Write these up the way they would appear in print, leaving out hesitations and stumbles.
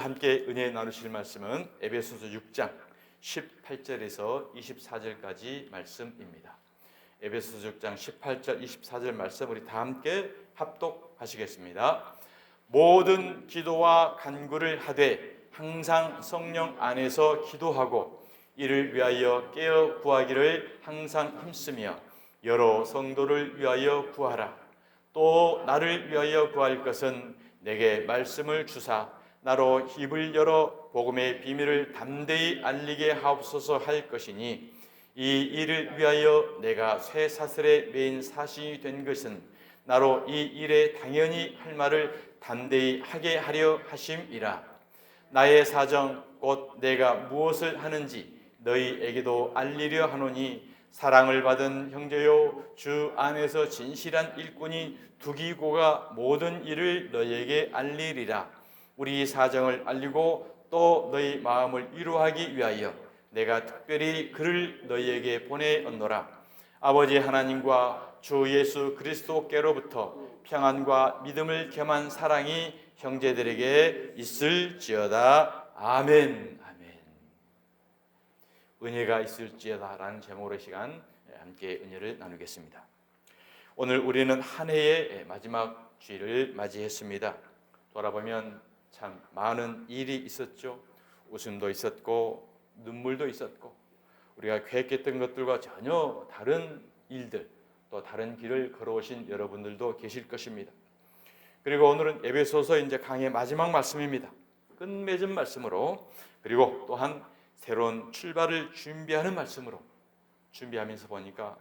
함께 은혜 나누실 말씀은 에베소서 6장 18절에서 24절까지 말씀입니다. 에베소서 6장 18절 24절 말씀 우리 다 함께 합독하시겠습니다. 모든 기도와 간구를 하되 항상 성령 안에서 기도하고 이를 위하여 깨어 구하기를 항상 힘쓰며 여러 성도를 위하여 구하라. 또 나를 위하여 구할 것은 내게 말씀을 주사 나로 입을 열어 복음의 비밀을 담대히 알리게 하옵소서 할 것이니 이 일을 위하여 내가 쇠사슬에 매인 사신이 된 것은 나로 이 일에 당연히 할 말을 담대히 하게 하려 하심이라. 나의 사정 곧 내가 무엇을 하는지 너희에게도 알리려 하노니 사랑을 받은 형제요 주 안에서 진실한 일꾼이 두기고가 모든 일을 너희에게 알리리라. 우리 사정을 알리고 또 너희 마음을 위로하기 위하여 내가 특별히 그를 너희에게 보내었노라. 아버지 하나님과 주 예수 그리스도께로부터 평안과 믿음을 겸한 사랑이 형제들에게 있을지어다. 아멘. 아멘. 은혜가 있을지어다 라는 제목으로 시간 함께 은혜를 나누겠습니다. 오늘 우리는 한 해의 마지막 주일을 맞이했습니다. 돌아보면 참 많은 일이 있었죠. 웃음도 있었고 눈물도 있었고 우리가 계획했던 것들과 전혀 다른 일들 또 다른 길을 걸어오신 여러분들도 계실 것입니다. 그리고 오늘은 에베소서 이제 강의 마지막 말씀입니다. 끝맺은 말씀으로 그리고 또한 새로운 출발을 준비하는 말씀으로 준비하면서 보니까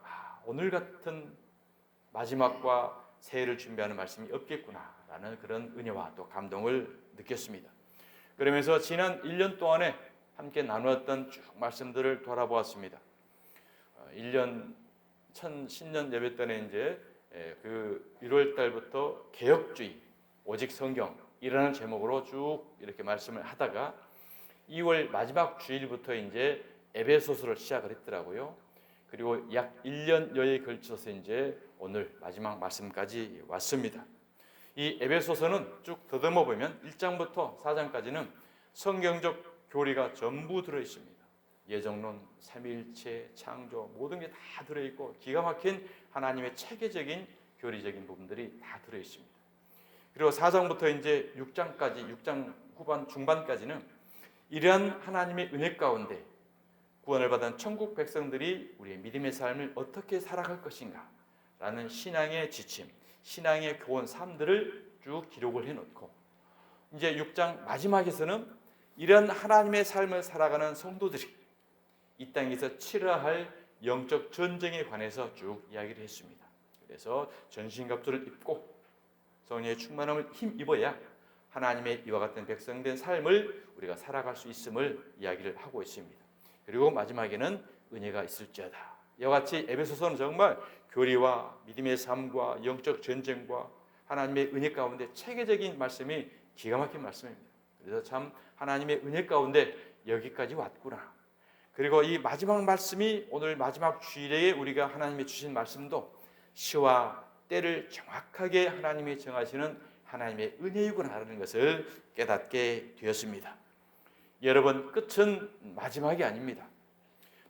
오늘 같은 마지막과 새해를 준비하는 말씀이 없겠구나라는 그런 은혜와 또 감동을 느꼈습니다. 그러면서 지난 1년 동안에 함께 나누었던 쭉 말씀들을 돌아보았습니다. 1년 신년 예배 때는 이제 그 1월 달부터 개혁주의, 오직 성경이라는 제목으로 쭉 이렇게 말씀을 하다가 2월 마지막 주일부터 이제 에베소서를 시작을 했더라고요. 그리고 약 1년여에 걸쳐서 이제 오늘 마지막 말씀까지 왔습니다. 이 에베소서는 쭉 더듬어 보면 1장부터 4장까지는 성경적 교리가 전부 들어 있습니다. 예정론, 삼위일체, 창조 모든 게 다 들어 있고 기가 막힌 하나님의 체계적인 교리적인 부분들이 다 들어 있습니다. 그리고 4장부터 이제 6장까지 6장 후반 중반까지는 이러한 하나님의 은혜 가운데 구원을 받은 천국 백성들이 우리의 믿음의 삶을 어떻게 살아갈 것인가 라는 신앙의 지침, 신앙의 교훈 삶들을 쭉 기록을 해놓고 이제 6장 마지막에서는 이런 하나님의 삶을 살아가는 성도들이 이 땅에서 치러야 할 영적 전쟁에 관해서 쭉 이야기를 했습니다. 그래서 전신갑주를 입고 성령의 충만함을 힘입어야 하나님의 이와 같은 백성된 삶을 우리가 살아갈 수 있음을 이야기를 하고 있습니다. 그리고 마지막에는 은혜가 있을지어다. 이와 같이 에베소서는 정말 교리와 믿음의 삶과 영적 전쟁과 하나님의 은혜 가운데 체계적인 말씀이 기가 막힌 말씀입니다. 그래서 참 하나님의 은혜 가운데 여기까지 왔구나. 그리고 이 마지막 말씀이 오늘 마지막 주일에 우리가 하나님이 주신 말씀도 시와 때를 정확하게 하나님이 정하시는 하나님의 은혜이구나라는 것을 깨닫게 되었습니다. 여러분, 끝은 마지막이 아닙니다.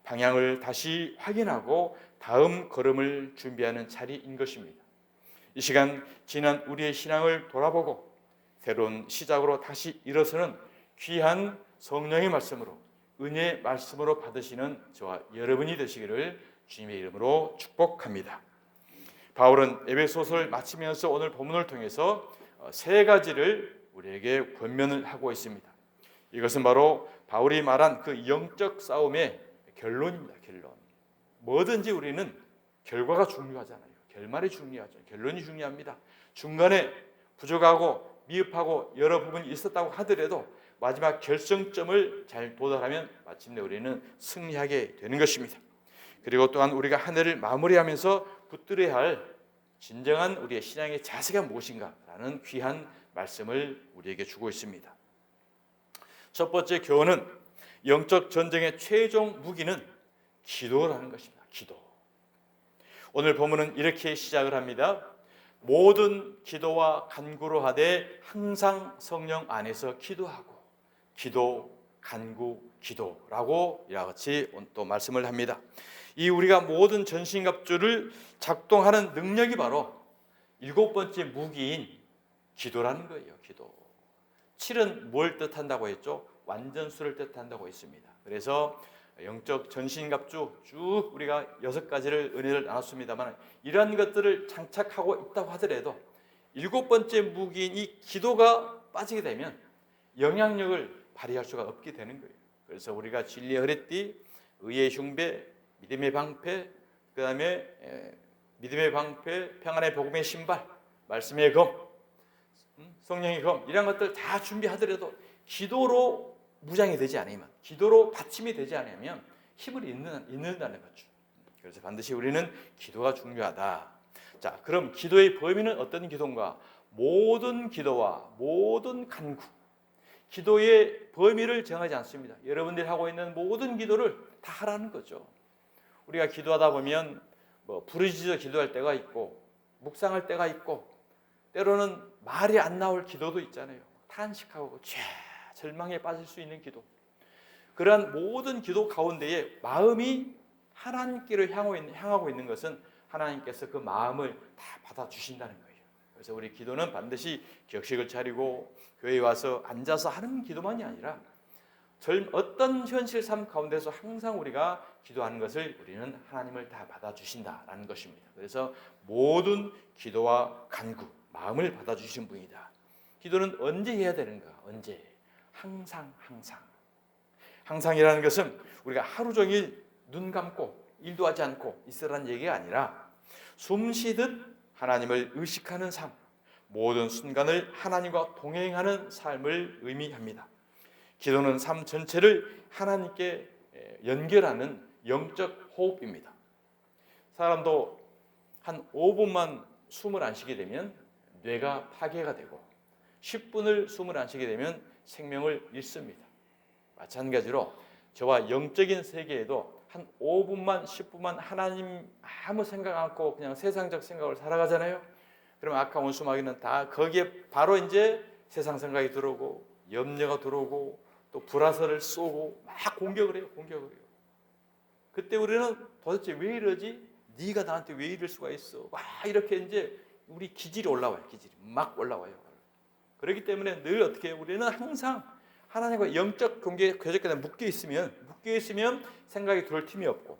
방향을 다시 확인하고 다음 걸음을 준비하는 자리인 것입니다. 이 시간 지난 우리의 신앙을 돌아보고 새로운 시작으로 다시 일어서는 귀한 성령의 말씀으로 은혜의 말씀으로 받으시는 저와 여러분이 되시기를 주님의 이름으로 축복합니다. 바울은 에베소서를 마치면서 오늘 본문을 통해서 세 가지를 우리에게 권면을 하고 있습니다. 이것은 바로 바울이 말한 그 영적 싸움의 결론입니다. 결론. 뭐든지 우리는 결과가 중요하잖아요. 결말이 중요하죠. 결론이 중요합니다. 중간에 부족하고 미흡하고 여러 부분이 있었다고 하더라도 마지막 결정점을 잘 도달하면 마침내 우리는 승리하게 되는 것입니다. 그리고 또한 우리가 한 해를 마무리하면서 붙들어야 할 진정한 우리의 신앙의 자세가 무엇인가라는 귀한 말씀을 우리에게 주고 있습니다. 첫 번째 교훈은 영적 전쟁의 최종 무기는 기도라는 것입니다. 기도. 오늘 본문은 이렇게 시작을 합니다. 모든 기도와 간구로 하되 항상 성령 안에서 기도하고 기도, 간구, 기도라고 이와 같이 또 말씀을 합니다. 이 우리가 모든 전신갑주를 작동하는 능력이 바로 7번째 무기인 기도라는 거예요. 기도. 7은 뭘 뜻한다고 했죠? 완전수를 뜻한다고 했습니다. 그래서 영적 전신갑주 쭉 우리가 6가지를 은혜를 나눴습니다만 이러한 것들을 장착하고 있다고 하더라도 7번째 무기인 이 기도가 빠지게 되면 영향력을 발휘할 수가 없게 되는 거예요. 그래서 우리가 진리의 허리띠, 의의 흉배, 믿음의 방패, 그 다음에 믿음의 방패, 평안의 복음의 신발, 말씀의 검, 성령의 검 이런 것들 다 준비하더라도 기도로 무장이 되지 않으면, 기도로 받침이 되지 않으면 힘을 잃는다는 거죠. 그래서 반드시 우리는 기도가 중요하다. 자, 그럼 기도의 범위는 어떤 기도인가? 모든 기도와 모든 간구. 기도의 범위를 정하지 않습니다. 여러분들이 하고 있는 모든 기도를 다 하라는 거죠. 우리가 기도하다 보면 부르짖어 기도할 때가 있고 묵상할 때가 있고 때로는 말이 안 나올 기도도 있잖아요. 탄식하고 절망에 빠질 수 있는 기도. 그러한 모든 기도 가운데에 마음이 하나님께로 향하고 있는 것은 하나님께서 그 마음을 다 받아주신다는 거예요. 그래서 우리 기도는 반드시 격식을 차리고 교회에 와서 앉아서 하는 기도만이 아니라 어떤 현실 삶 가운데서 항상 우리가 기도하는 것을 우리는 하나님을 다 받아주신다라는 것입니다. 그래서 모든 기도와 간구, 마음을 받아주신 분이다. 기도는 언제 해야 되는가? 언제? 항상. 항상이라는 것은 우리가 하루 종일 눈 감고 일도 하지 않고 있으라는 얘기가 아니라 숨 쉬듯 하나님을 의식하는 삶, 모든 순간을 하나님과 동행하는 삶을 의미합니다. 기도는 삶 전체를 하나님께 연결하는 영적 호흡입니다. 사람도 한 5분만 숨을 안 쉬게 되면 뇌가 파괴가 되고 10분을 숨을 안 쉬게 되면 생명을 잃습니다. 마찬가지로 저와 영적인 세계에도 한 5분만 10분만 하나님 아무 생각 않고 그냥 세상적 생각을 살아가잖아요. 그러면 아까 원수마귀는 다 거기에 바로 이제 세상 생각이 들어오고 염려가 들어오고 또 불화설을 쏘고 막 공격을 해요. 그때 우리는 도대체 왜 이러지? 네가 나한테 왜 이럴 수가 있어? 막 이렇게 이제 우리 기질이 올라와요. 기질이 막 올라와요. 그렇기 때문에 늘 어떻게 해요? 우리는 항상 하나님과 영적 관계에 묶여 있으면 생각이 들어올 틈이 없고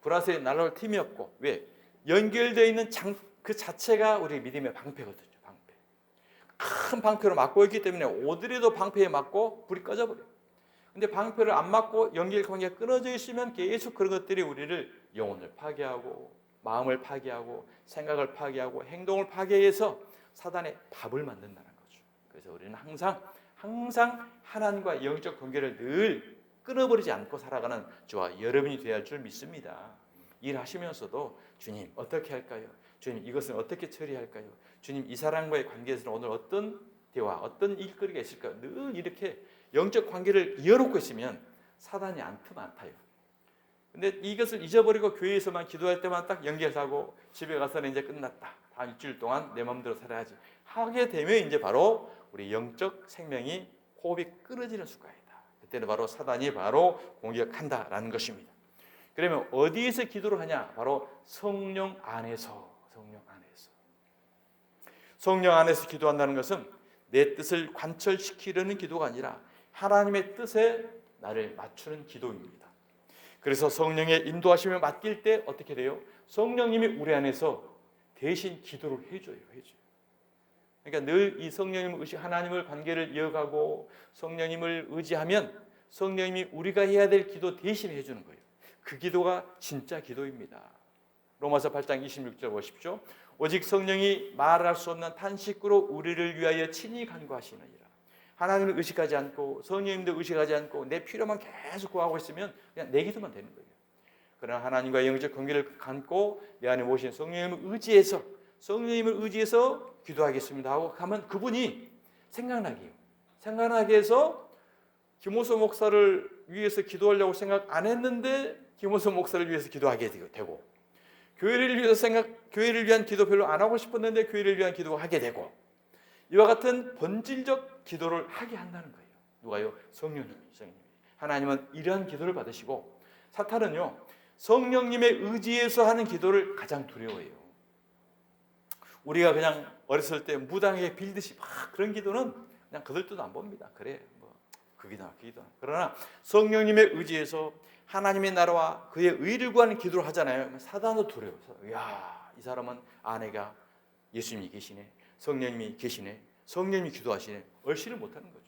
불화설이 날아올 틈이 없고 왜? 연결되어 있는 그 자체가 우리 믿음의 방패거든요. 방패. 큰 방패로 막고 있기 때문에 오더라도 방패에 맞고 불이 꺼져버려요. 근데 방패를 안 맞고 연결 관계가 끊어져 있으면 계속 그런 것들이 우리를 영혼을 파괴하고 마음을 파괴하고 생각을 파괴하고 행동을 파괴해서 사단의 밥을 만든다는 거죠. 그래서 우리는 항상 하나님과 영적 관계를 늘 끊어버리지 않고 살아가는 저와 여러분이 되어야 할 줄 믿습니다. 일하시면서도 주님 어떻게 할까요? 주님 이것은 어떻게 처리할까요? 주님 이 사람과의 관계에서는 오늘 어떤 대화, 어떤 일거리가 있을까요? 늘 이렇게 영적 관계를 이어놓고 있으면 사단이 안 타요. 근데 이것을 잊어버리고 교회에서만 기도할 때만 딱 연결하고 집에 가서는 이제 끝났다. 다음 일주일 동안 내 마음대로 살아야지. 하게 되면 이제 바로 우리 영적 생명이 호흡이 끊어지는 순간이다. 그때는 바로 사단이 바로 공격한다라는 것입니다. 그러면 어디에서 기도를 하냐? 바로 성령 안에서. 성령 안에서 기도한다는 것은 내 뜻을 관철시키려는 기도가 아니라 하나님의 뜻에 나를 맞추는 기도입니다. 그래서 성령의 인도하심을 맡길 때 어떻게 돼요? 성령님이 우리 안에서 대신 기도를 해줘요. 그러니까 늘 이 성령님을 하나님을 관계를 이어가고 성령님을 의지하면 성령님이 우리가 해야 될 기도 대신 해주는 거예요. 그 기도가 진짜 기도입니다. 로마서 8장 26절 보십시오. 오직 성령이 말할 수 없는 탄식으로 우리를 위하여 친히 간구하시느니라. 하나님을 의식하지 않고 성령님도 의식하지 않고 내 필요만 계속 구하고 있으면 그냥 내 기도만 되는 거예요. 그러나 하나님과 영적 관계를 갖고 내 안에 모신 성령님을 의지해서 기도하겠습니다 하고 가면 그분이 생각나게 해서 김호수 목사를 위해서 기도하려고 생각 안 했는데 김호수 목사를 위해서 기도하게 되고 교회를 위한 기도 별로 안 하고 싶었는데 교회를 위한 기도를 하게 되고 이와 같은 본질적 기도를 하게 한다는 거예요. 누가요? 성령님이. 하나님은 이러한 기도를 받으시고 사탄은요 성령님의 의지에서 하는 기도를 가장 두려워해요. 우리가 그냥 어렸을 때 무당에게 빌듯이 막 그런 기도는 그냥 거들떠도 안 봅니다. 그래 뭐 그 기도. 그러나 성령님의 의지에서 하나님의 나라와 그의 의를 구하는 기도를 하잖아요. 사단도 두려워요. 야, 이 사람은 아내가 예수님이 계시네, 성령님이 계시네, 성령님이 기도하시네, 얼씨를 못하는 거죠.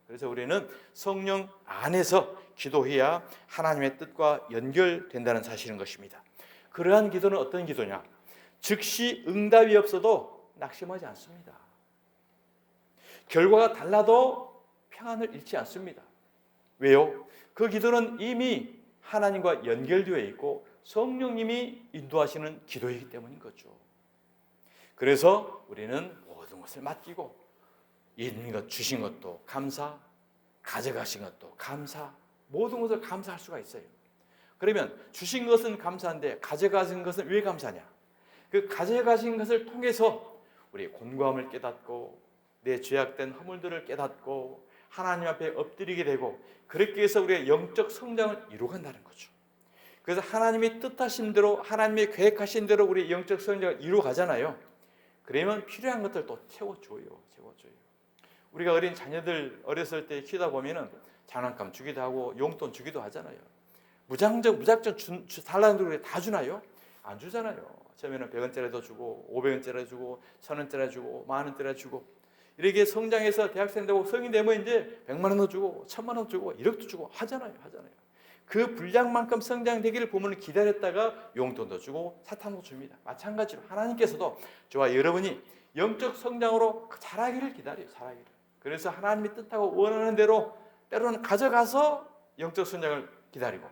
그래서 우리는 성령 안에서 기도해야 하나님의 뜻과 연결된다는 사실인 것입니다. 그러한 기도는 어떤 기도냐? 즉시 응답이 없어도 낙심하지 않습니다. 결과가 달라도 평안을 잃지 않습니다. 왜요? 그 기도는 이미 하나님과 연결되어 있고 성령님이 인도하시는 기도이기 때문인 거죠. 그래서 우리는 모든 것을 맡기고 있는 것 주신 것도 감사, 가져가신 것도 감사, 모든 것을 감사할 수가 있어요. 그러면 주신 것은 감사한데 가져가신 것은 왜 감사냐? 그 가져가신 것을 통해서 우리의 곤고함을 깨닫고 내 죄악된 허물들을 깨닫고 하나님 앞에 엎드리게 되고 그렇게 해서 우리의 영적 성장을 이루어간다는 거죠. 그래서 하나님이 뜻하신 대로 하나님이 계획하신 대로 우리의 영적 성장을 이루어가잖아요. 그러면 필요한 것들 또 채워줘요. 우리가 어린 자녀들 어렸을 때 키우다 보면은 장난감 주기도 하고 용돈 주기도 하잖아요. 무작정 달라는 대로 다 주나요? 안 주잖아요. 처음에는 100원짜리도 주고 500원짜리 주고 1000원짜리 주고 10,000원짜리 주고 이렇게 성장해서 대학생 되고 성인 되면 이제 100만 원도 주고 1000만 원 주고 1억도 주고 하잖아요. 그 분량만큼 성장되기를 보면 기다렸다가 용돈도 주고 사탕도 줍니다. 마찬가지로 하나님께서도 저와 여러분이 영적 성장으로 자라기를 기다려요. 그래서 하나님이 뜻하고 원하는 대로 때로는 가져가서 영적 성장을 기다리고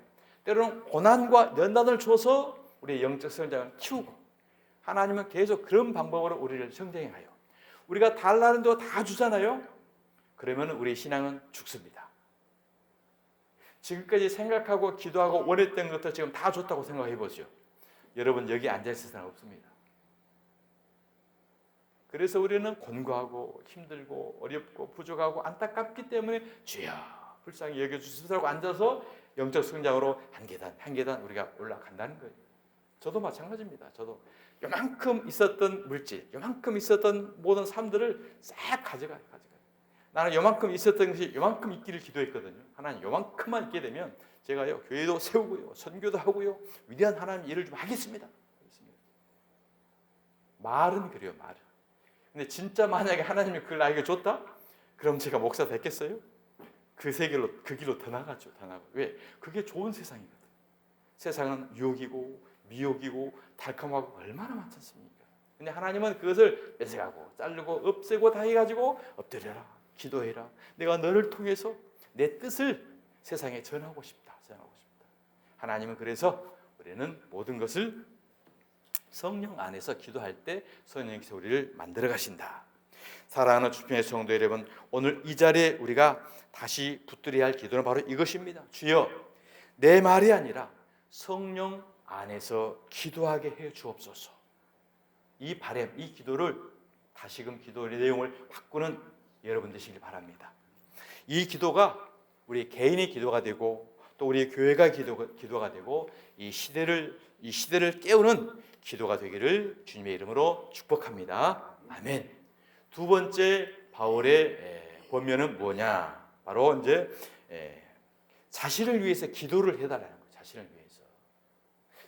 때로는 고난과 연단을 줘서 우리의 영적 성장을 키우고 하나님은 계속 그런 방법으로 우리를 성장해 가요. 우리가 달라는 대로 다 주잖아요. 그러면 우리의 신앙은 죽습니다. 지금까지 생각하고 기도하고 원했던 것도 지금 다 줬다고 생각해 보죠. 여러분 여기 앉아있을 사람 없습니다. 그래서 우리는 곤고하고 힘들고 어렵고 부족하고 안타깝기 때문에 주여 불쌍히 여겨주시라고 앉아서 영적 성장으로 한 계단 우리가 올라간다는 거예요. 저도 마찬가지입니다. 저도 요만큼 있었던 물질, 요만큼 있었던 모든 삶들을 싹 가져가요. 나는 요만큼 있었던 것이 요만큼 있기를 기도했거든요. 하나님 요만큼만 있게 되면 제가요 교회도 세우고요 선교도 하고요 위대한 하나님 일을 좀 하겠습니다. 말은 그래요. 근데 진짜 만약에 하나님이 그걸 나에게 줬다? 그럼 제가 목사 됐겠어요? 그 길로 더 나가죠. 왜? 그게 좋은 세상이거든. 세상은 유혹이고 미혹이고 달콤하고 얼마나 많지 않습니까? 근데 하나님은 그것을 뺏어가고 자르고 없애고 다 해가지고 엎드려라 기도해라. 내가 너를 통해서 내 뜻을 세상에 전하고 싶다. 하나님은 그래서 우리는 모든 것을 성령 안에서 기도할 때 성령께서 우리를 만들어 가신다. 사랑하는 주편의 성도 여러분, 오늘 이 자리에 우리가 다시 붙들어야 할 기도는 바로 이것입니다. 주여, 내 말이 아니라 성령 안에서 기도하게 해 주옵소서. 이 바람, 이 기도를 다시금 기도의 내용을 바꾸는 여러분 되시길 바랍니다. 이 기도가 우리 개인의 기도가 되고 또 우리 교회가 기도가 되고 이 시대를 깨우는 기도가 되기를 주님의 이름으로 축복합니다. 아멘. 두 번째 바울의 권면은 뭐냐? 바로 이제 자신을 위해서 기도를 해달라는 거예요. 자신을 위해서.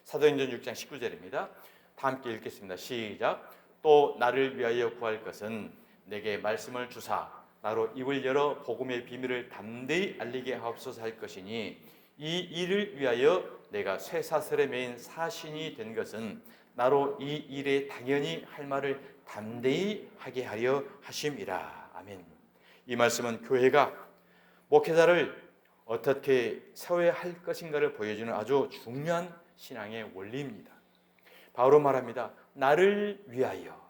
사도행전 6장 19절입니다. 다 함께 읽겠습니다. 시작. 또 나를 위하여 구할 것은 내게 말씀을 주사 나로 입을 열어 복음의 비밀을 담대히 알리게 하옵소서 할 것이니 이 일을 위하여 내가 쇠사슬에 매인 사신이 된 것은 나로 이 일에 당연히 할 말을 담대히 하게 하려 하심이라. 아멘. 이 말씀은 교회가 목회자를 어떻게 세워야 할 것인가를 보여주는 아주 중요한 신앙의 원리입니다. 바울은 말합니다. 나를 위하여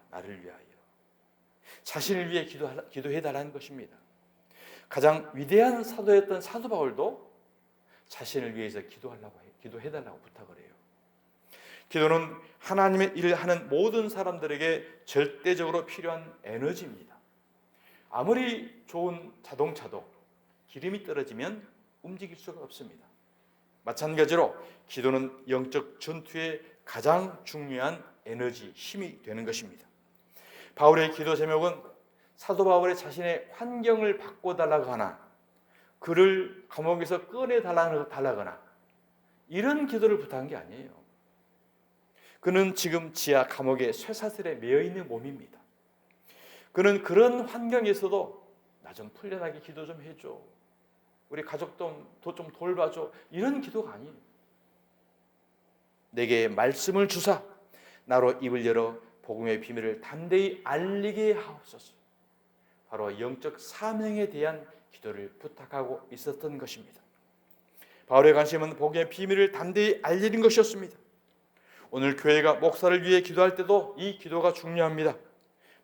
자신을 위해 기도해달라는 것입니다. 가장 위대한 사도였던 사도 바울도 자신을 위해서 기도해달라고 부탁을 해요. 기도는 하나님의 일을 하는 모든 사람들에게 절대적으로 필요한 에너지입니다. 아무리 좋은 자동차도 기름이 떨어지면 움직일 수가 없습니다. 마찬가지로 기도는 영적 전투의 가장 중요한 에너지, 힘이 되는 것입니다. 바울의 기도 제목은 사도 바울의 자신의 환경을 바꿔달라고 하나 그를 감옥에서 꺼내달라거나 이런 기도를 부탁한 게 아니에요. 그는 지금 지하 감옥의 쇠사슬에 매여있는 몸입니다. 그는 그런 환경에서도 나 좀 풀려나게 기도 좀 해줘, 우리 가족도 좀 돌봐줘, 이런 기도가 아니에요. 내게 말씀을 주사 나로 입을 열어 복음의 비밀을 담대히 알리게 하옵소서. 바로 영적 사명에 대한 기도를 부탁하고 있었던 것입니다. 바울의 관심은 복음의 비밀을 담대히 알리는 것이었습니다. 오늘 교회가 목사를 위해 기도할 때도 이 기도가 중요합니다.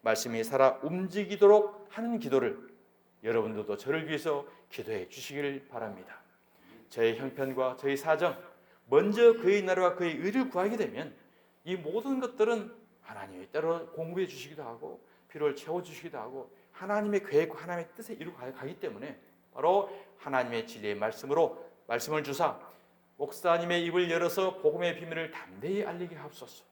말씀이 살아 움직이도록 하는 기도를 여러분들도 저를 위해서 기도해 주시길 바랍니다. 저의 형편과 저의 사정, 먼저 그의 나라와 그의 의를 구하게 되면 이 모든 것들은 하나님이 때로 공급해 주시기도 하고 필요를 채워주시기도 하고 하나님의 계획과 하나님의 뜻에 이루어 가기 때문에 바로 하나님의 진리의 말씀으로 말씀을 주사 목사님의 입을 열어서 복음의 비밀을 담대히 알리게 하옵소서.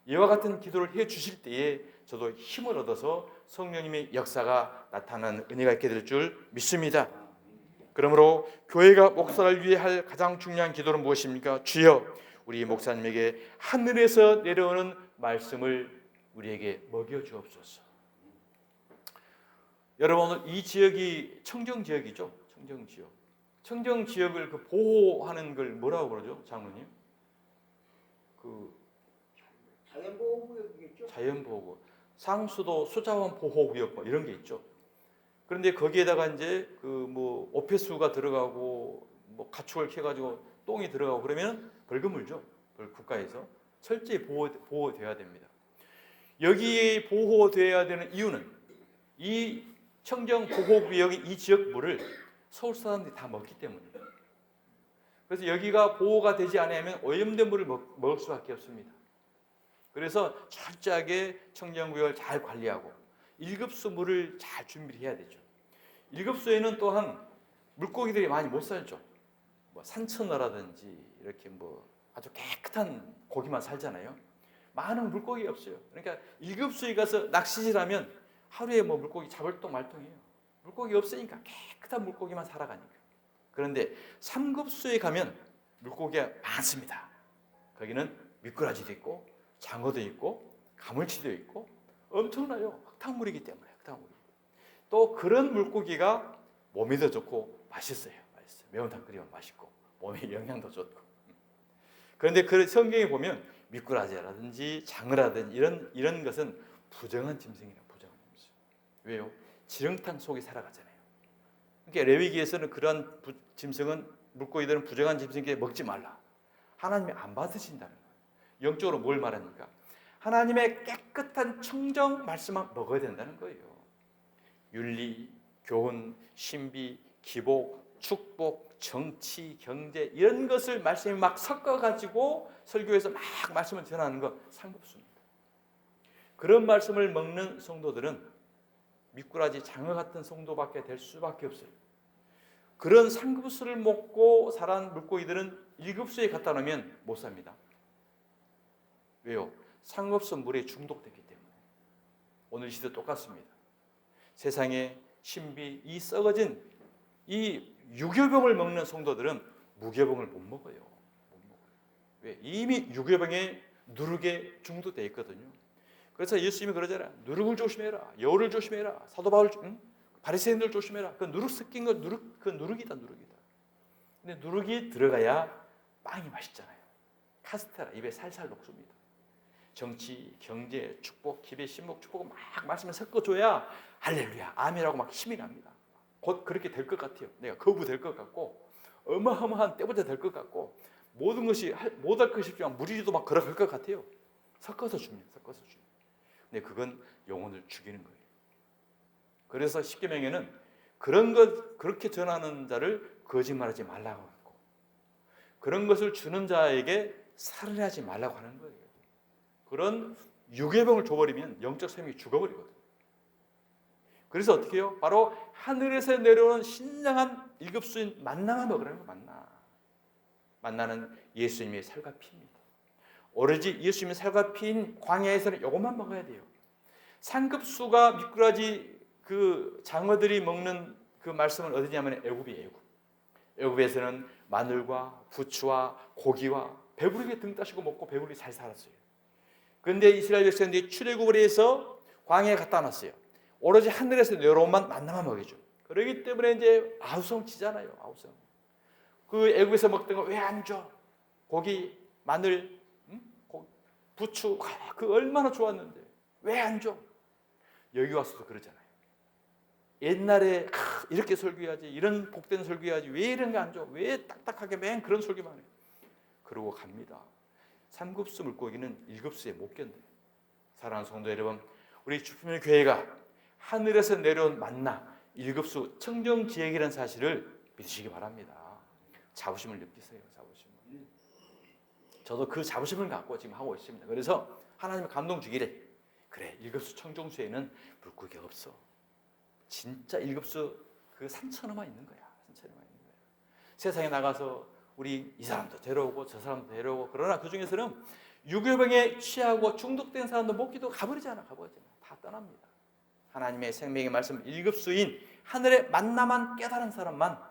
이와 같은 기도를 해 주실 때에 저도 힘을 얻어서 성령님의 역사가 나타나는 은혜가 있게 될 줄 믿습니다. 그러므로 교회가 목사를 위해 할 가장 중요한 기도는 무엇입니까? 주여, 우리 목사님에게 하늘에서 내려오는 말씀을 우리에게 먹여 주옵소서. 여러분, 이 지역이 청정 지역이죠. 청정 지역. 청정 지역을 보호하는 걸 뭐라고 그러죠, 장로님? 자연보호구역이겠죠. 자연보호구, 상수도 수자원 보호구역 뭐 이런 게 있죠. 그런데 거기에다가 이제 오폐수가 들어가고 가축을 캐가지고 똥이 들어가고 그러면 벌금 물죠. 국가에서 철저히 보호돼야 됩니다. 여기에 보호돼야 되는 이유는 이 청정 보호구역의 이 지역 물을 서울 사람들이 다 먹기 때문입니다. 그래서 여기가 보호가 되지 않으면 오염된 물을 먹을 수밖에 없습니다. 그래서 철저하게 청정구역을 잘 관리하고 1급수 물을 잘 준비를 해야 되죠. 1급수에는 또한 물고기들이 많이 못 살죠. 산천어라든지 이렇게 아주 깨끗한 고기만 살잖아요. 많은 물고기가 없어요. 그러니까 1급수에 가서 낚시질하면 하루에 물고기 잡을 똥 말똥이에요. 물고기 없으니까 깨끗한 물고기만 살아가니까. 그런데 3급수에 가면 물고기가 많습니다. 거기는 미꾸라지도 있고 장어도 있고 가물치도 있고 엄청나요. 흙탕물이기 때문에. 흙탕물. 또 그런 물고기가 몸에도 좋고 맛있어요. 매운탕 끓이면 맛있고 몸에 영양도 좋고. 그런데 그 성경에 보면 미꾸라지라든지 장어라든지 이런 것은 부정한 짐승이라 부정한 짐승. 왜요? 지렁탕 속에 살아가잖아요. 그러니까 레위기에서는 그러한 짐승은 물고기들은 부정한 짐승에게 먹지 말라. 하나님이 안 받으신다는 거예요. 영적으로 뭘 말합니까? 하나님의 깨끗한 청정 말씀만 먹어야 된다는 거예요. 윤리, 교훈, 신비, 기복, 축복, 정치, 경제 이런 것을 말씀이 막 섞어가지고 설교에서 막 말씀을 전하는 거 상관없습니다. 그런 말씀을 먹는 성도들은 미꾸라지, 장어 같은 성도밖에 될 수밖에 없어요. 그런 상급수를 먹고 자란 물고기들은 1급수에 갖다 놓으면 못 삽니다. 왜요? 상급수 물에 중독됐기 때문에. 오늘 시대 똑같습니다. 세상에 신비, 이 썩어진 이 유교병을 먹는 성도들은 무교병을 못 먹어요. 왜? 이미 유교병에 누룩에 중독되어 있거든요. 그래서 예수님이 그러잖아요. 누룩을 조심해라. 여우를 조심해라. 사도 바울, 바리새인들 조심해라. 그 누룩 섞인 거 그 누룩이다. 근데 누룩이 들어가야 빵이 맛있잖아요. 카스테라 입에 살살 녹습니다. 정치, 경제, 축복, 기회, 신복, 축복을 막 말씀을 섞어줘야 할렐루야, 아멘이라고 막 힘이 납니다. 곧 그렇게 될 것 같아요. 내가 거부될 것 같고 어마어마한 때부터 될 것 같고 모든 것이 못할 것이 없지만 무리도 막 걸어갈 것 같아요. 섞어서 주면. 근데 그건 영혼을 죽이는 거예요. 그래서 십계명에는 그런 것 그렇게 전하는 자를 거짓말하지 말라고 하고 그런 것을 주는 자에게 살인하지 말라고 하는 거예요. 그런 유괴병을 줘버리면 영적 생명이 죽어버리거든요. 그래서 어떻게 해요? 바로 하늘에서 내려오는 신령한 일급수인 만나만 먹으라는 거. 만나는 예수님의 살과 피입니다. 오로지 예수님의 살과 피인 광야에서는 이것만 먹어야 돼요. 상급수가 미꾸라지 그 장어들이 먹는 그 말씀은 어디냐면 애굽이에요. 애굽에서는 마늘과 부추와 고기와 배부르게 등 따시고 먹고 배부르게 잘 살았어요. 그런데 이스라엘 백성들이 출애굽을 해서 광야에 갖다 놨어요. 오로지 하늘에서 내려온 만나만 먹여줘. 그러기 때문에 이제 아우성 치잖아요. 아우성. 그 애굽에서 먹던 거 왜 안 줘? 고기, 마늘, 부추, 그 얼마나 좋았는데 왜 안 줘? 여기 와서도 그러잖아요. 옛날에 이렇게 설교해야지, 이런 복된 설교해야지, 왜 이런 거 안 줘? 왜 딱딱하게 맨 그런 설교만 해? 그러고 갑니다. 3급수 물고기는 1급수에 못 견뎌요. 사랑하는 성도 여러분, 우리 주품의 교회가 하늘에서 내려온 만나 1급수 청정지역이라는 사실을 믿으시기 바랍니다. 자부심을 느끼세요. 자부심을. 저도 그 자부심을 갖고 지금 하고 있습니다. 그래서 하나님의 감동 주기를, 그래 1급수 청정수에는 물고기가 없어. 진짜 1급수 그 산천어만 있는 거야. 산천어만 있는 거야. 세상에 나가서 우리 이 사람도 데려오고 저 사람도 데려오고, 그러나 그 중에서는 유교병에 취하고 중독된 사람도 먹기도 가버리잖아. 다 떠납니다. 하나님의 생명의 말씀 1급수인 하늘의 만나만 깨달은 사람만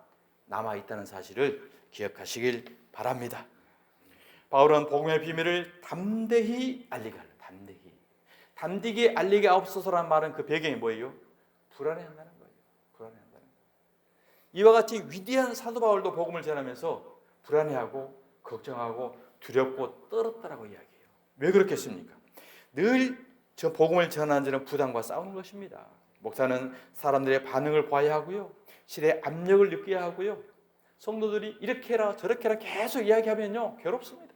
남아있다는 사실을 기억하시길 바랍니다. 바울은 복음의 비밀을 담대히 알리게 하려. 담대히 알리게 하옵소서라는 말은 그 배경이 뭐예요? 불안해한다는 거예요. 불안해한다는 거예요. 이와 같이 위대한 사도 바울도 복음을 전하면서 불안해하고 걱정하고 두렵고 떨었다라고 이야기해요. 왜 그렇겠습니까? 늘 저 복음을 전하는 자는 부담과 싸우는 것입니다. 목사는 사람들의 반응을 봐야 하고요, 시대의 압력을 느껴야 하고요, 성도들이 이렇게 해라 저렇게 해라 계속 이야기하면요 괴롭습니다.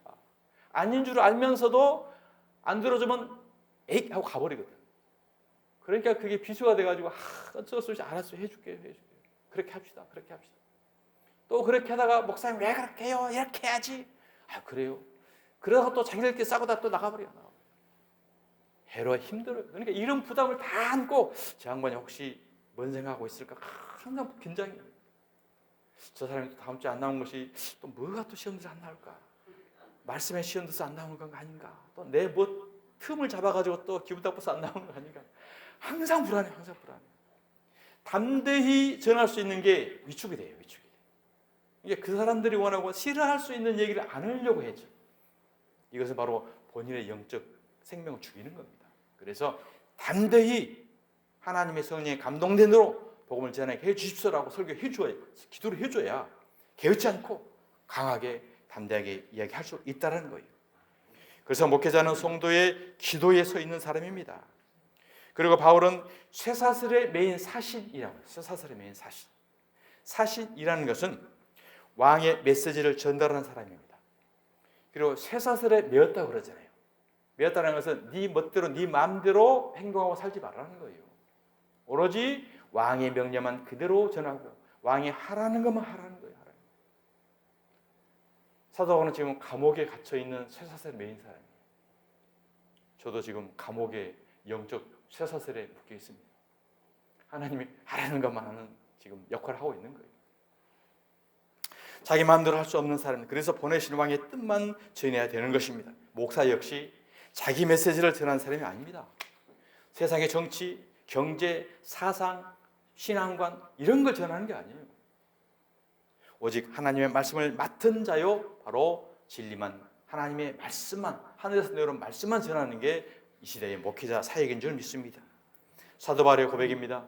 아닌 줄 알면서도 안 들어주면 에잇 하고 가버리거든. 그러니까 그게 비수가 돼가지고 어쩔 수 없이 알았어요, 해줄게요. 그렇게 합시다. 또 그렇게 하다가 목사님 왜 그렇게 해요? 이렇게 해야지. 그래요. 그러다가 또 자기들끼리 싸우다 또 나가버려. 해로 힘들어요. 그러니까 이런 부담을 다 안고 저 양반이 혹시 뭔 생각하고 있을까 항상 긴장해요. 저 사람이 또 다음 주에 안 나온 것이 또 뭐가 또 시험에서 안 나올까? 말씀에 시험에서 안 나오는 건 아닌가? 또 내 뭐 틈을 잡아가지고 또 기분 나빠서 안 나오는 거 아닌가? 항상 불안해. 담대히 전할 수 있는 게 위축이 돼요. 이게 그 사람들이 원하고 싫어할 수 있는 얘기를 안 하려고 했죠. 이것은 바로 본인의 영적 생명을 죽이는 겁니다. 그래서 담대히 하나님의 성령에 감동된 대로 복음을 전하게 해 주십시오라고 설교해 줘야, 기도를 해줘야 개의치 않고 강하게 담대하게 이야기할 수 있다는 거예요. 그래서 목회자는 성도의 기도에 서 있는 사람입니다. 그리고 바울은 쇠사슬의 메인 사신이라고 해요. 쇠사슬의 메인 사신. 사신이라는 것은 왕의 메시지를 전달하는 사람입니다. 그리고 쇠사슬에 메었다고 그러잖아요. 메었다는 것은 네 멋대로 네 마음대로 행동하고 살지 말라는 거예요. 오로지 왕의 명령만 그대로 전하고 왕이 하라는 것만 하라는 거예요. 사도 바울은 지금 감옥에 갇혀 있는 쇠사슬에 메인 사람이에요. 저도 지금 감옥에 영적 쇠사슬에 묶여 있습니다. 하나님이 하라는 것만 하는 지금 역할을 하고 있는 거예요. 자기 마음대로 할 수 없는 사람, 그래서 보내신 왕의 뜻만 전해야 되는 것입니다. 목사 역시 자기 메시지를 전하는 사람이 아닙니다. 세상의 정치, 경제, 사상, 신앙관 이런 걸 전하는 게 아니에요. 오직 하나님의 말씀을 맡은 자요, 바로 진리만, 하나님의 말씀만, 하늘에서 내려온 말씀만 전하는 게 이 시대의 목회자 사역인 줄 믿습니다. 사도 바울의 고백입니다.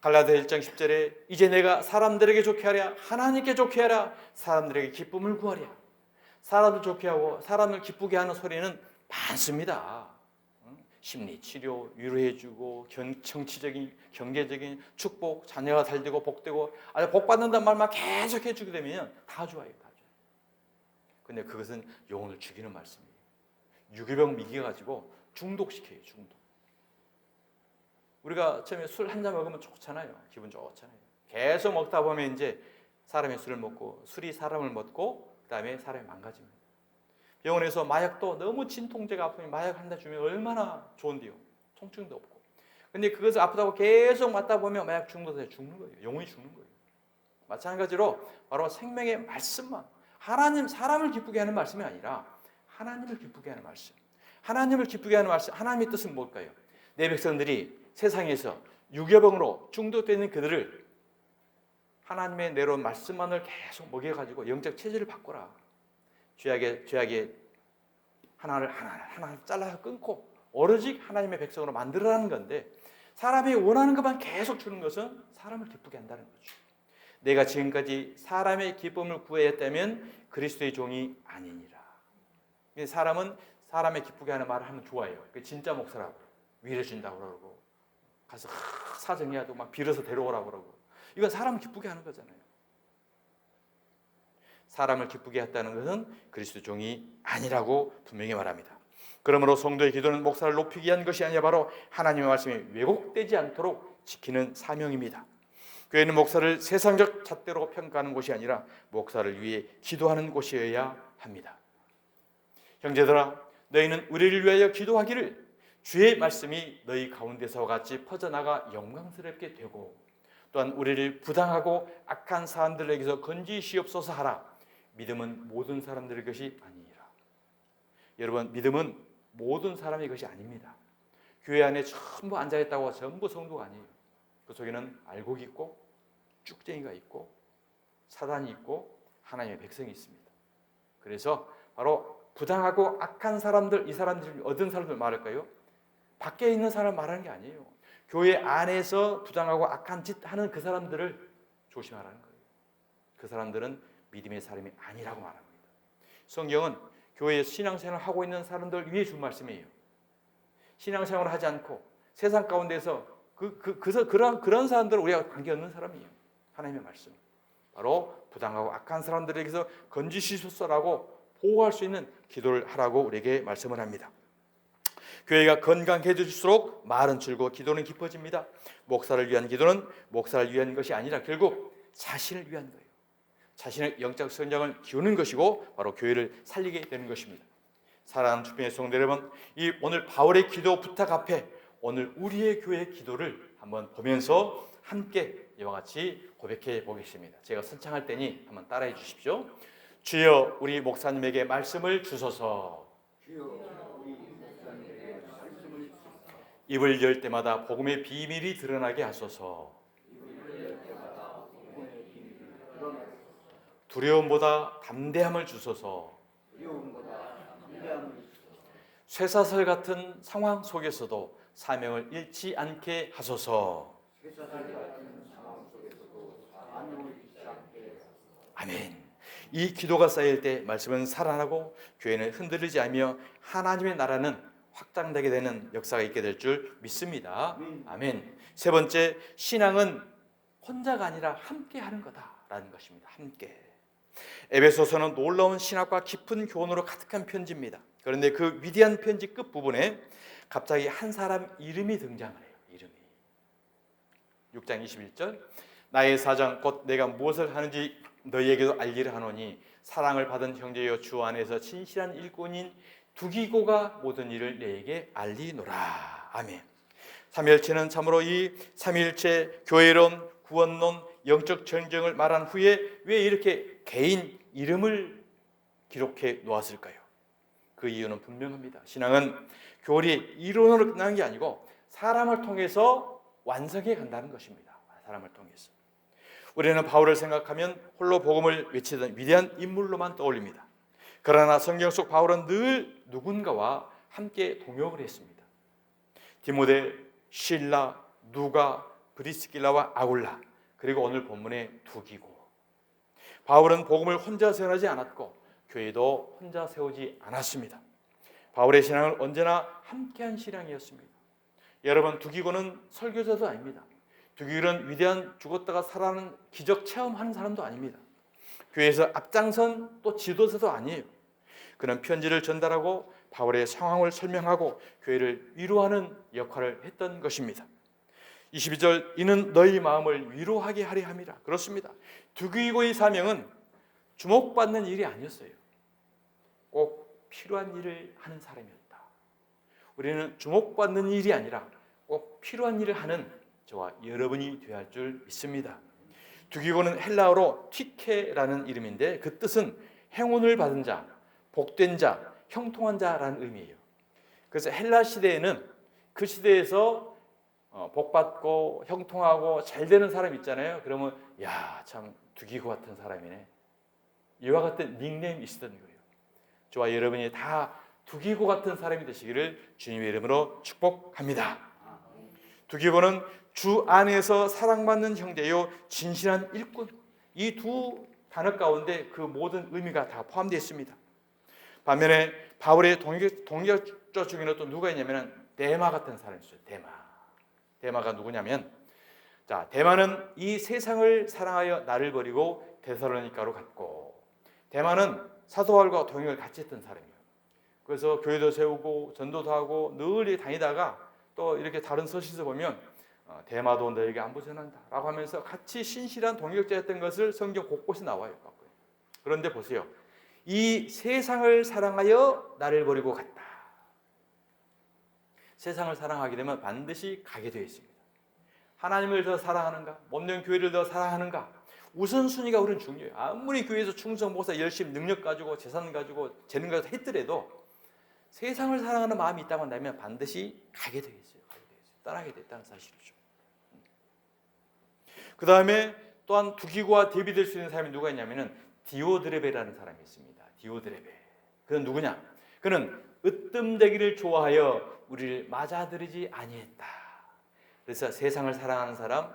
갈라디아 1장 10절에 이제 내가 사람들에게 좋게 하랴, 하나님께 좋게 하랴, 사람들에게 기쁨을 구하랴. 사람을 좋게 하고 사람을 기쁘게 하는 소리는 많습니다. 심리치료, 위로해주고, 정치적인, 경제적인 축복, 자녀가 잘되고 복되고, 아주 복받는다는 말만 계속 해주게 되면 다 좋아요. 근데 그것은 영혼을 죽이는 말씀이에요. 유기병 미개가지고 중독시켜요. 우리가 처음에 술 한 잔 먹으면 좋잖아요. 기분 좋잖아요. 계속 먹다 보면 이제 사람이 술을 먹고, 술이 사람을 먹고, 그 다음에 사람이 망가집니다. 병원에서 마약도 너무 진통제가 아프면 마약 한 달 주면 얼마나 좋은데요. 통증도 없고. 근데 그것을 아프다고 계속 맞다 보면 마약 중독에 죽는 거예요. 영혼이 죽는 거예요. 마찬가지로 바로 생명의 말씀만, 하나님, 사람을 기쁘게 하는 말씀이 아니라 하나님을 기쁘게 하는 말씀. 하나님을 기쁘게 하는 말씀, 하나님의 뜻은 뭘까요? 내 백성들이 세상에서 유교병으로 중독되어 있는 그들을 하나님의 내려온 말씀만을 계속 먹여가지고 영적 체질을 바꿔라. 죄악의 하나를 잘라서 끊고 오로지 하나님의 백성으로 만들어라는 건데, 사람이 원하는 것만 계속 주는 것은 사람을 기쁘게 한다는 거죠. 내가 지금까지 사람의 기쁨을 구해왔다면 그리스도의 종이 아니니라. 사람은 사람의 기쁘게 하는 말을 하면 좋아해요. 진짜 목사라고 위로해 준다고 그러고 가서 사정해야도 막 빌어서 데려오라고 그러고, 이건 사람을 기쁘게 하는 거잖아요. 사람을 기쁘게 했다는 것은 그리스도 종이 아니라고 분명히 말합니다. 그러므로 성도의 기도는 목사를 높이기 위한 것이 아니라 바로 하나님의 말씀이 왜곡되지 않도록 지키는 사명입니다. 교회는 목사를 세상적 잣대로 평가하는 곳이 아니라 목사를 위해 기도하는 곳이어야 합니다. 형제들아, 너희는 우리를 위하여 기도하기를 주의 말씀이 너희 가운데서 같이 퍼져나가 영광스럽게 되고 또한 우리를 부당하고 악한 사람들에게서 건지시옵소서 하라. 믿음은 모든 사람들의 것이 아니니라. 여러분, 믿음은 모든 사람의 것이 아닙니다. 교회 안에 전부 앉아있다고 전부 성도가 아니에요. 그 속에는 알곡이 있고 쭉쟁이가 있고 사단이 있고 하나님의 백성이 있습니다. 그래서 바로 부당하고 악한 사람들, 이 사람들이 어떤 사람들 말할까요? 밖에 있는 사람 말하는 게 아니에요. 교회 안에서 부당하고 악한 짓 하는 그 사람들을 조심하라는 거예요. 그 사람들은 믿음의 사람이 아니라고 말합니다. 성경은 교회에 신앙생활을 하고 있는 사람들 위해 준 말씀이에요. 신앙생활을 하지 않고 세상 가운데서 그런 사람들은 우리가 관계없는 사람이에요. 하나님의 말씀, 바로 부당하고 악한 사람들에게서 건지시소서라고 보호할 수 있는 기도를 하라고 우리에게 말씀을 합니다. 교회가 건강해질수록 말은 줄고 기도는 깊어집니다. 목사를 위한 기도는 목사를 위한 것이 아니라 결국 자신을 위한 거예요. 자신의 영적 성장을 키우는 것이고 바로 교회를 살리게 되는 것입니다. 사랑하는 주변의 성도 여러분, 이 오늘 바울의 기도 부탁 앞에 오늘 우리의 교회의 기도를 한번 보면서 함께 이와 같이 고백해 보겠습니다. 제가 선창할 때니 한번 따라해 주십시오. 주여 우리 목사님에게 말씀을 주소서. 입을 열 때마다 복음의 비밀이 드러나게 하소서. 두려움보다 담대함을 주소서. 쇠사슬 같은 상황 속에서도 사명을 잃지 않게 하소서. 아멘. 이 기도가 쌓일 때 말씀은 살아나고 교회는 흔들리지 않으며 하나님의 나라는 확장되게 되는 역사가 있게 될 줄 믿습니다. 아멘. 세 번째, 신앙은 혼자가 아니라 함께 하는 거다라는 것입니다. 함께. 에베소서는 놀라운 신학과 깊은 교훈으로 가득한 편지입니다. 그런데 그 위대한 편지 끝부분에 갑자기 한 사람 이름이 등장을 해요. 이름이. 6장 21절, 나의 사장 곧 내가 무엇을 하는지 너희에게도 알기를 하노니 사랑을 받은 형제여 주 안에서 진실한 일꾼인 두기고가 모든 일을 내게 알리노라. 아멘. 삼위일체는 참으로 이 삼위일체 교회론, 구원론, 영적 전쟁을 말한 후에 왜 이렇게 개인 이름을 기록해 놓았을까요? 그 이유는 분명합니다. 신앙은 교리, 이론으로 끝나는 게 아니고 사람을 통해서 완성해 간다는 것입니다. 사람을 통해서. 우리는 바울을 생각하면 홀로 복음을 외치던 위대한 인물로만 떠올립니다. 그러나 성경 속 바울은 늘 누군가와 함께 동역을 했습니다. 디모데, 실라, 누가, 브리스길라와 아굴라, 그리고 오늘 본문의 두기고. 바울은 복음을 혼자 세우지 않았고 교회도 혼자 세우지 않았습니다. 바울의 신앙은 언제나 함께한 신앙이었습니다. 여러분, 두기고는 설교자도 아닙니다. 두기고는 위대한 죽었다가 살아나는 기적 체험하는 사람도 아닙니다. 교회에서 앞장선 또 지도자도 아니에요. 그는 편지를 전달하고 바울의 상황을 설명하고 교회를 위로하는 역할을 했던 것입니다. 22절, 이는 너희 마음을 위로하게 하려 함이라. 그렇습니다. 두기고의 사명은 주목받는 일이 아니었어요. 꼭 필요한 일을 하는 사람이었다. 우리는 주목받는 일이 아니라 꼭 필요한 일을 하는 저와 여러분이 되어야 할 줄 믿습니다. 두기고는 헬라어로 튀케라는 이름인데 그 뜻은 행운을 받은 자, 복된 자, 형통한 자라는 의미예요. 그래서 헬라 시대에는 그 시대에서 복받고 형통하고 잘 되는 사람 있잖아요. 그러면 야, 참 두기고 같은 사람이네. 이와 같은 닉네임이 있었던 거예요. 저와 여러분이 다 두기고 같은 사람이 되시기를 주님의 이름으로 축복합니다. 두기고는 주 안에서 사랑받는 형제요 진실한 일꾼, 이 두 단어 가운데 그 모든 의미가 다 포함되어 있습니다. 반면에 바울의 동역자 중에는 또 누가 있냐면 데마 같은 사람이 있어요. 데마가 누구냐면, 자, 데마는 이 세상을 사랑하여 나를 버리고 데살로니가로 갔고, 데마는 사도 바울과 동역을 같이 했던 사람이에요. 그래서 교회도 세우고 전도도 하고 늘 다니다가 또 이렇게 다른 서신에서 보면 데마도 너에게 안부 전한다 라고 하면서 같이 신실한 동역자였던 것을 성경 곳곳에 나와요. 그런데 보세요. 이 세상을 사랑하여 나를 버리고 갔다. 세상을 사랑하게 되면 반드시 가게 되어 있습니다. 하나님을 더 사랑하는가? 몸된 교회를 더 사랑하는가? 우선순위가 우리는 중요해요. 아무리 교회에서 충성, 목사, 열심, 능력 가지고 재산 가지고 재능 가지고 했더라도 세상을 사랑하는 마음이 있다고 한다면 반드시 가게 되어 있어요. 떠나게 됐다는 사실이죠. 그 다음에 또한 두기고와 대비될 수 있는 사람이 누가 있냐면은 디오드레베라는 사람이 있습니다. 디오드레베. 그는 누구냐? 그는 으뜸되기를 좋아하여 우리를 맞아들이지 아니했다. 그래서 세상을 사랑하는 사람,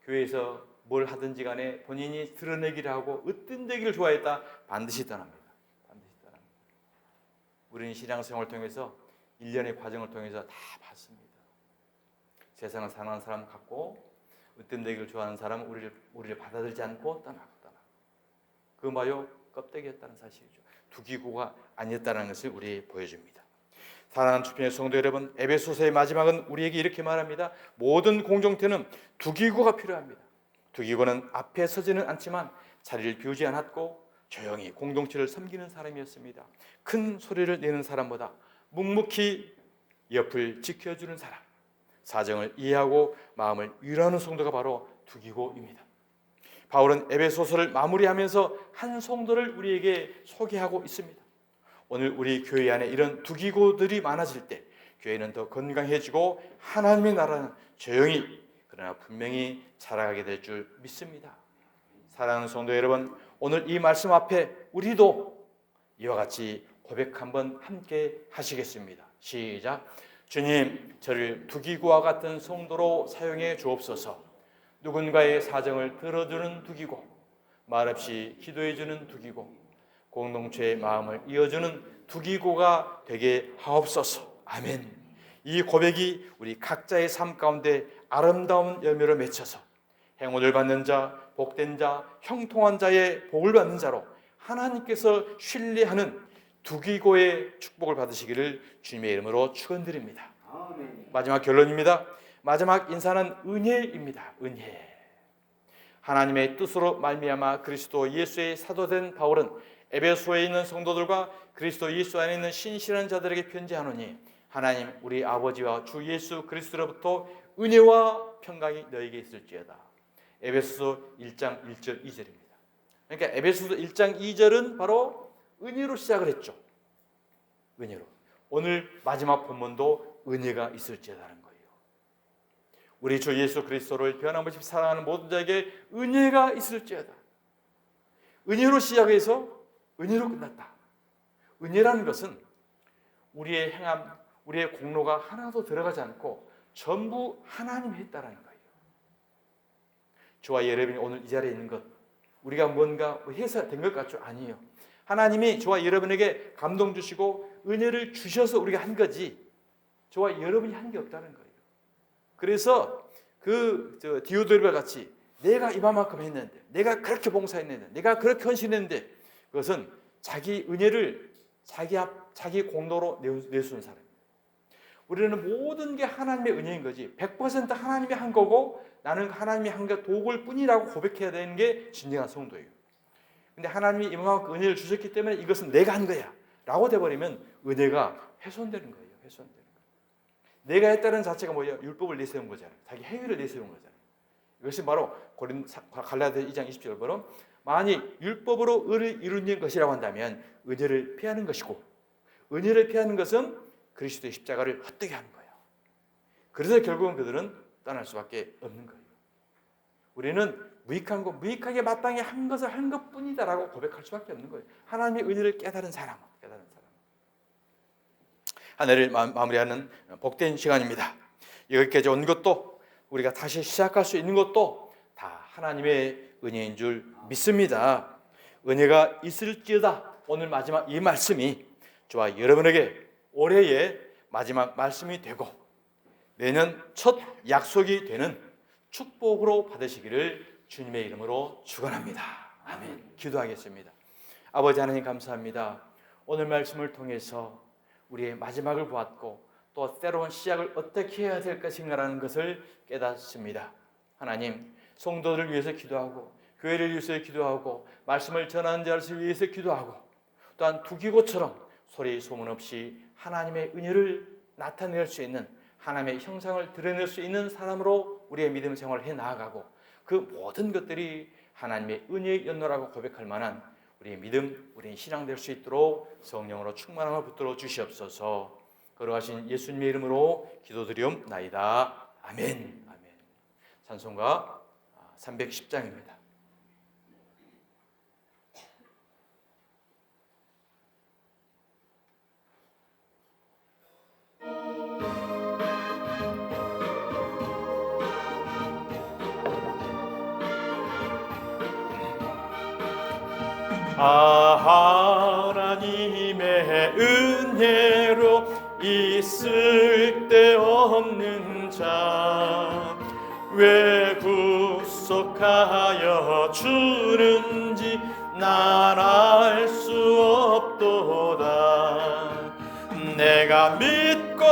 교회에서 뭘 하든지 간에 본인이 드러내기를 하고 으뜸되기를 좋아했다. 반드시 떠납니다. 반드시 떠납니다. 우리는 신앙생활을 통해서 일련의 과정을 통해서 다 봤습니다. 세상을 사랑하는 사람 같고 으뜸되기를 좋아하는 사람은 우리를 받아들이지 않고 떠나고. 그 마요 껍데기였다는 사실이죠. 두기고가 아니었다는 것을 우리 보여줍니다. 사랑하는 주편의 성도 여러분, 에베소서의 마지막은 우리에게 이렇게 말합니다. 모든 공동체는 두기고가 필요합니다. 두기고는 앞에 서지는 않지만 자리를 비우지 않았고 조용히 공동체를 섬기는 사람이었습니다. 큰 소리를 내는 사람보다 묵묵히 옆을 지켜주는 사람, 사정을 이해하고 마음을 위로하는 성도가 바로 두기고입니다. 바울은 에베소서를 마무리하면서 한 성도를 우리에게 소개하고 있습니다. 오늘 우리 교회 안에 이런 두기고들이 많아질 때 교회는 더 건강해지고 하나님의 나라는 조용히 그러나 분명히 자라가게 될 줄 믿습니다. 사랑하는 성도 여러분, 오늘 이 말씀 앞에 우리도 이와 같이 고백 한번 함께 하시겠습니다. 시작. 주님, 저를 두기고와 같은 성도로 사용해 주옵소서. 누군가의 사정을 들어주는 두기고, 말없이 기도해주는 두기고, 공동체의 마음을 이어주는 두기고가 되게 하옵소서. 아멘. 이 고백이 우리 각자의 삶 가운데 아름다운 열매로 맺혀서 행운을 받는 자, 복된 자, 형통한 자의 복을 받는 자로 하나님께서 신뢰하는 두기고의 축복을 받으시기를 주님의 이름으로 축원드립니다. 마지막 결론입니다. 마지막 인사는 은혜입니다. 은혜. 하나님의 뜻으로 말미암아 그리스도 예수의 사도된 바울은 에베소에 있는 성도들과 그리스도 예수 안에 있는 신실한 자들에게 편지하노니 하나님 우리 아버지와 주 예수 그리스도로부터 은혜와 평강이 너에게 있을지어다. 에베소서 1장 1절 2절입니다. 그러니까 에베소서 1장 2절은 바로 은혜로 시작을 했죠. 은혜로. 오늘 마지막 본문도 은혜가 있을지어다는 거예요. 우리 주 예수 그리스도를 변함없이 사랑하는 모든 자에게 은혜가 있을지어다. 은혜로 시작해서 은혜로 끝났다. 은혜라는 것은 우리의 행함, 우리의 공로가 하나도 들어가지 않고 전부 하나님이 했다라는 거예요. 저와 여러분이 오늘 이 자리에 있는 것, 우리가 뭔가 해서 된 것 같죠? 아니에요. 하나님이 저와 여러분에게 감동 주시고 은혜를 주셔서 우리가 한 거지 저와 여러분이 한 게 없다는 거예요. 그래서 디오드레베 같이 내가 이만큼 했는데, 내가 그렇게 봉사했는데, 내가 그렇게 헌신했는데, 그것은 자기 은혜를 자기 공로로 내세운 사람입니다. 우리는 모든 게 하나님의 은혜인 거지 100% 하나님이 한 거고 나는 하나님이 한 게 도구일 뿐이라고 고백해야 되는 게 진정한 성도예요. 근데 하나님이 이만큼 은혜를 주셨기 때문에 이것은 내가 한 거야 라고 돼버리면 은혜가 훼손되는 거예요. 훼손되는 거예요. 내가 했다는 자체가 뭐예요? 율법을 내세운 거잖아요. 자기 행위를 내세운 거잖아요. 이것이 바로 갈라디아 2장 20절 보면 만일 율법으로 의를 이루는 것이라고 한다면 은혜를 피하는 것이고, 은혜를 피하는 것은 그리스도의 십자가를 헛되게 하는 거예요. 그래서 결국은 그들은 떠날 수밖에 없는 거예요. 우리는 무익한 것, 무익하게 마땅히 한 것을 한 것뿐이다라고 고백할 수밖에 없는 거예요. 하나님의 은혜를 깨달은 사람. 한 해를 마무리하는 복된 시간입니다. 여기까지 온 것도, 우리가 다시 시작할 수 있는 것도 다 하나님의 은혜인 줄 믿습니다. 은혜가 있을지어다 오늘 마지막 이 말씀이 저와 여러분에게 올해의 마지막 말씀이 되고 내년 첫 약속이 되는 축복으로 받으시기를 주님의 이름으로 축원합니다. 아멘. 기도하겠습니다. 아버지 하나님 감사합니다. 오늘 말씀을 통해서 우리의 마지막을 보았고 또 새로운 시작을 어떻게 해야 될 것인가라는 것을 깨닫습니다. 하나님, 성도들을 위해서 기도하고 교회를 위해서 기도하고 말씀을 전하는 자를 위해서 기도하고 또한 두기고처럼 소리 소문 없이 하나님의 은혜를 나타낼 수 있는, 하나님의 형상을 드러낼 수 있는 사람으로 우리의 믿음 생활을 해 나아가고 그 모든 것들이 하나님의 은혜의 연노라고 고백할 만한 우리의 믿음, 우리의 신앙 될 수 있도록 성령으로 충만함을 붙들어 주시옵소서. 거룩하신 예수님의 이름으로 기도드리옵나이다. 아멘. 아멘. 찬송가 310장입니다. 하나님의 은혜로 있을 데 없는 자 왜 구속하여 주는지 난 알 수 없도다. 내가 믿고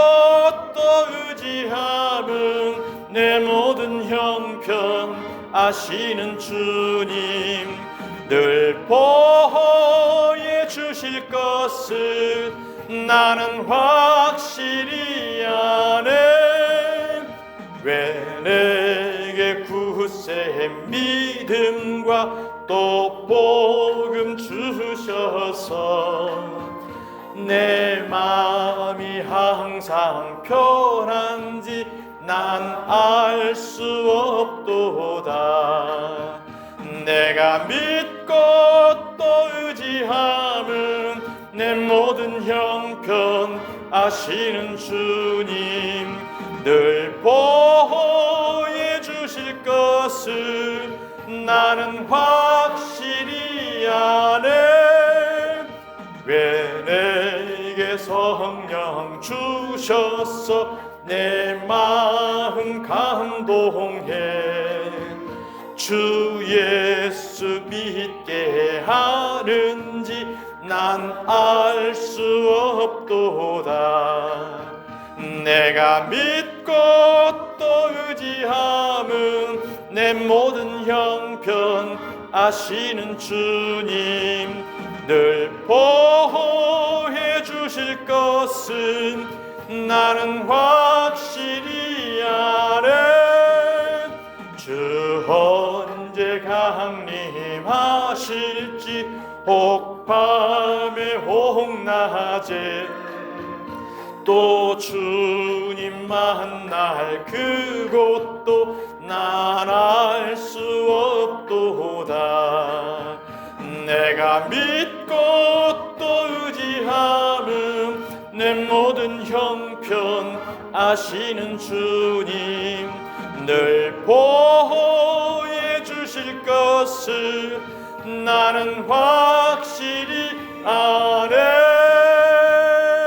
또 의지함은 내 모든 형편 아시는 주님 늘 보호해 주실 것을 나는 확실히 아네. 왜 내게 굳세 믿음과 또 복음 주셔서 내 마음이 항상 편한지 난 알 수 없도다. 내가 믿고 또 의지함은 내 모든 형편 아시는 주님 늘 보호해 주실 것을 나는 확실히 아네. 왜 내게 성령 주셔서 내 마음 감동해 주 예수 믿게 하는지 난 알 수 없도다. 내가 믿고 또 의지함은 내 모든 형편 아시는 주님 늘 보호해 주실 것은 나는 확실히 아네. 주 언제 강림하실지 혹 밤에 혹 낮에 또 주님 만날 그곳도 난 알 수 없도다. 내가 믿고 또 의지함은 내 모든 형편 아시는 주님 늘 보호해 주실 것을 나는 확실히 아네.